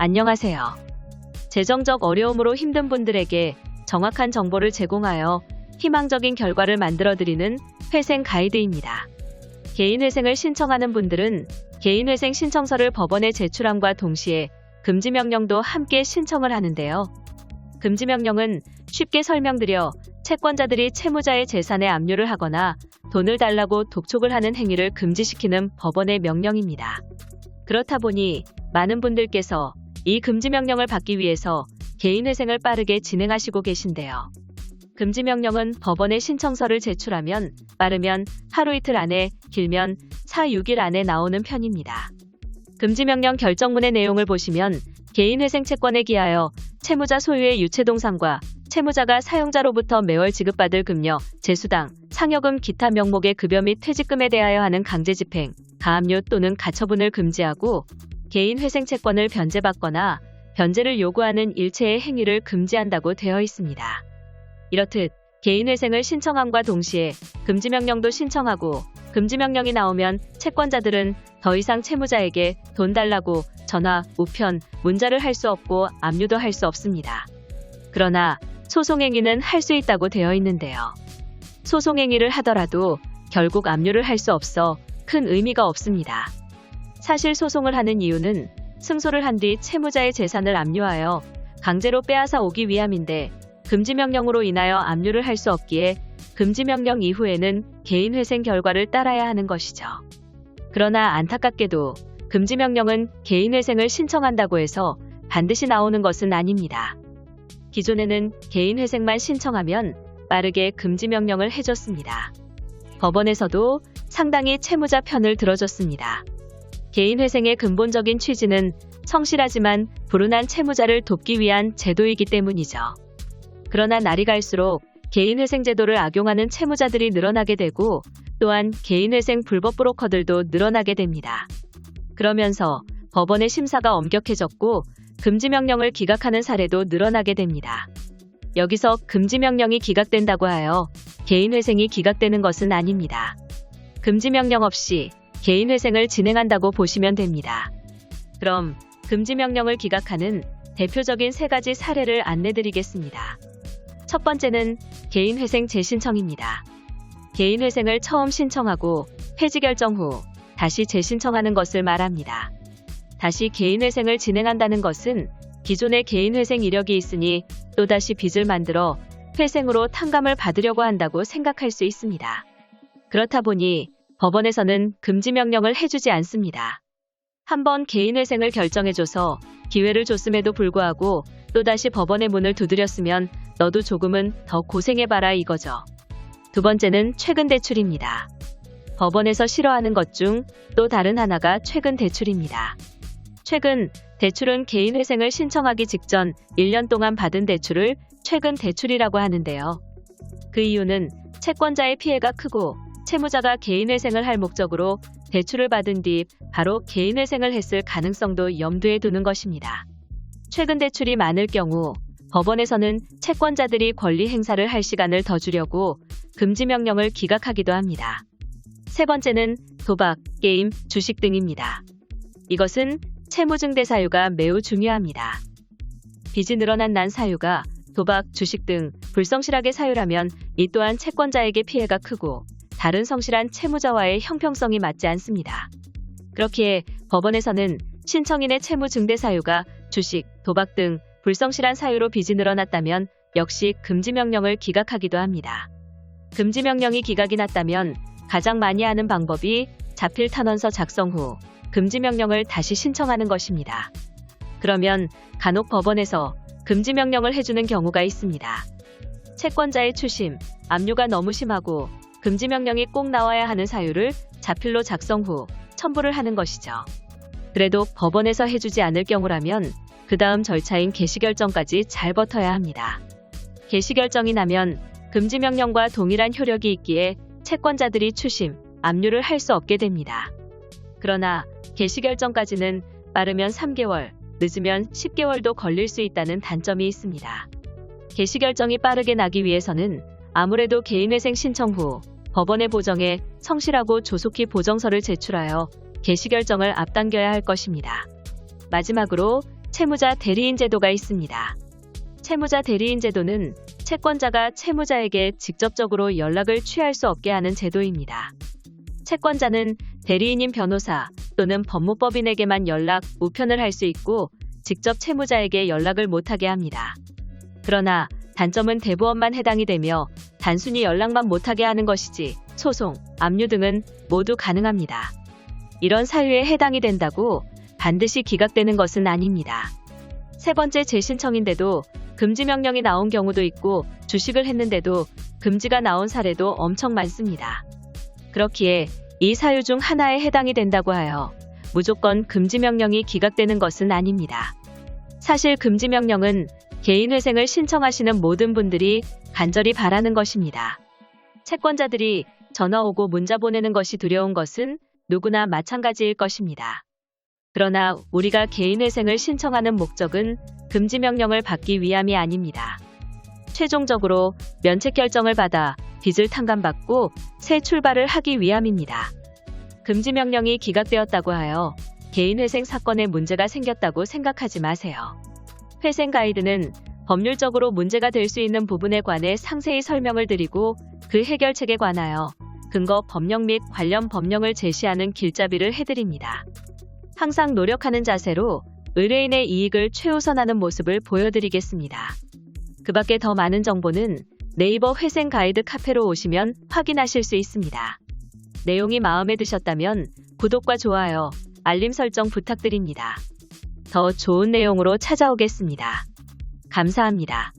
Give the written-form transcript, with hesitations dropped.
안녕하세요. 재정적 어려움으로 힘든 분들에게 정확한 정보를 제공하여 희망적인 결과를 만들어드리는 회생 가이드입니다. 개인회생을 신청하는 분들은 개인회생 신청서를 법원에 제출함과 동시에 금지명령도 함께 신청을 하는데요. 금지명령은 쉽게 설명드려 채권자들이 채무자의 재산에 압류를 하거나 돈을 달라고 독촉을 하는 행위를 금지시키는 법원의 명령입니다. 그렇다 보니 많은 분들께서 이 금지명령을 받기 위해서 개인회생을 빠르게 진행하시고 계신데요. 금지명령은 법원에 신청서를 제출하면 빠르면 하루 이틀 안에, 길면 4-6일 안에 나오는 편입니다. 금지명령 결정문의 내용을 보시면 개인회생 채권에 기하여 채무자 소유의 유체동산과 채무자가 사용자로부터 매월 지급받을 급여, 제수당, 상여금 기타 명목의 급여 및 퇴직금에 대하여 하는 강제집행, 가압류 또는 가처분을 금지하고 개인회생 채권을 변제받거나 변제를 요구하는 일체의 행위를 금지한다고 되어 있습니다. 이렇듯 개인회생을 신청함과 동시에 금지명령도 신청하고 금지명령이 나오면 채권자들은 더 이상 채무자에게 돈 달라고 전화, 우편, 문자를 할 수 없고 압류도 할 수 없습니다. 그러나 소송행위는 할 수 있다고 되어 있는데요. 소송행위를 하더라도 결국 압류를 할 수 없어 큰 의미가 없습니다. 사실 소송을 하는 이유는 승소를 한 뒤 채무자의 재산을 압류하여 강제로 빼앗아 오기 위함인데 금지명령으로 인하여 압류를 할 수 없기에 금지명령 이후에는 개인회생 결과를 따라야 하는 것이죠. 그러나 안타깝게도 금지명령은 개인회생을 신청한다고 해서 반드시 나오는 것은 아닙니다. 기존에는 개인회생만 신청하면 빠르게 금지명령을 해줬습니다. 법원에서도 상당히 채무자 편을 들어줬습니다. 개인회생의 근본적인 취지는 성실하지만 불운한 채무자를 돕기 위한 제도이기 때문이죠. 그러나 날이 갈수록 개인회생 제도를 악용하는 채무자들이 늘어나게 되고 또한 개인회생 불법 브로커들도 늘어나게 됩니다. 그러면서 법원의 심사가 엄격해졌고 금지명령을 기각하는 사례도 늘어나게 됩니다. 여기서 금지명령이 기각된다고 하여 개인회생이 기각되는 것은 아닙니다. 금지명령 없이 개인회생을 진행한다고 보시면 됩니다. 그럼 금지명령을 기각하는 대표적인 3가지 사례를 안내드리겠습니다. 첫 번째는 개인회생 재신청입니다. 개인회생을 처음 신청하고 폐지 결정 후 다시 재신청하는 것을 말합니다. 다시 개인회생을 진행한다는 것은 기존의 개인회생 이력이 있으니 또다시 빚을 만들어 회생으로 탕감을 받으려고 한다고 생각할 수 있습니다. 그렇다 보니 법원에서는 금지명령을 해주지 않습니다. 한번 개인회생을 결정해줘서 기회를 줬음에도 불구하고 또다시 법원의 문을 두드렸으면 너도 조금은 더 고생해봐라 이거죠. 두 번째는 최근 대출입니다. 법원에서 싫어하는 것 중 또 다른 하나가 최근 대출입니다. 최근 대출은 개인회생을 신청하기 직전 1년 동안 받은 대출을 최근 대출이라고 하는데요. 그 이유는 채권자의 피해가 크고 채무자가 개인회생을 할 목적으로 대출을 받은 뒤 바로 개인회생을 했을 가능성도 염두에 두는 것입니다. 최근 대출이 많을 경우 법원에서는 채권자들이 권리 행사를 할 시간을 더 주려고 금지명령을 기각하기도 합니다. 세 번째는 도박, 게임, 주식 등입니다. 이것은 채무증대 사유가 매우 중요합니다. 빚이 늘어난 난 사유가 도박, 주식 등 불성실하게 사유라면 이 또한 채권자에게 피해가 크고 다른 성실한 채무자와의 형평성이 맞지 않습니다. 그렇기에 법원에서는 신청인의 채무증대 사유가 주식, 도박 등 불성실한 사유로 빚이 늘어났다면 역시 금지명령을 기각하기도 합니다. 금지명령이 기각이 났다면 가장 많이 하는 방법이 자필 탄원서 작성 후 금지명령을 다시 신청하는 것입니다. 그러면 간혹 법원에서 금지명령을 해주는 경우가 있습니다. 채권자의 추심, 압류가 너무 심하고 금지명령이 꼭 나와야 하는 사유를 자필로 작성 후 첨부를 하는 것이죠. 그래도 법원에서 해주지 않을 경우라면 그 다음 절차인 개시결정까지 잘 버텨야 합니다. 개시결정이 나면 금지명령과 동일한 효력이 있기에 채권자들이 추심, 압류를 할 수 없게 됩니다. 그러나 개시결정까지는 빠르면 3개월, 늦으면 10개월도 걸릴 수 있다는 단점이 있습니다. 개시결정이 빠르게 나기 위해서는 아무래도 개인회생 신청 후 법원의 보정에 성실하고 조속히 보정서를 제출하여 개시결정을 앞당겨야 할 것입니다. 마지막으로 채무자 대리인 제도가 있습니다. 채무자 대리인 제도는 채권자가 채무자에게 직접적으로 연락을 취할 수 없게 하는 제도입니다. 채권자는 대리인인 변호사 또는 법무법인에게만 연락, 우편을 할 수 있고 직접 채무자에게 연락을 못하게 합니다. 그러나 단점은 대부업만 해당이 되며 단순히 연락만 못하게 하는 것이지 소송, 압류 등은 모두 가능합니다. 이런 사유에 해당이 된다고 반드시 기각되는 것은 아닙니다. 세 번째 재신청인데도 금지 명령이 나온 경우도 있고 주식을 했는데도 금지가 나온 사례도 엄청 많습니다. 그렇기에 이 사유 중 하나에 해당이 된다고 하여 무조건 금지 명령이 기각되는 것은 아닙니다. 사실 금지 명령은 개인회생을 신청하시는 모든 분들이 간절히 바라는 것입니다. 채권자들이 전화 오고 문자 보내는 것이 두려운 것은 누구나 마찬가지일 것입니다. 그러나 우리가 개인회생을 신청하는 목적은 금지 명령을 받기 위함이 아닙니다. 최종적으로 면책 결정을 받아 빚을 탕감받고 새 출발을 하기 위함입니다. 금지 명령이 기각되었다고 하여 개인회생 사건에 문제가 생겼다고 생각하지 마세요. 회생 가이드는 법률적으로 문제가 될 수 있는 부분에 관해 상세히 설명을 드리고 그 해결책에 관하여 근거 법령 및 관련 법령을 제시하는 길잡이를 해드립니다. 항상 노력하는 자세로 의뢰인의 이익을 최우선하는 모습을 보여드리겠습니다. 그 밖에 더 많은 정보는 네이버 회생 가이드 카페로 오시면 확인하실 수 있습니다. 내용이 마음에 드셨다면 구독과 좋아요, 알림 설정 부탁드립니다. 더 좋은 내용으로 찾아오겠습니다. 감사합니다.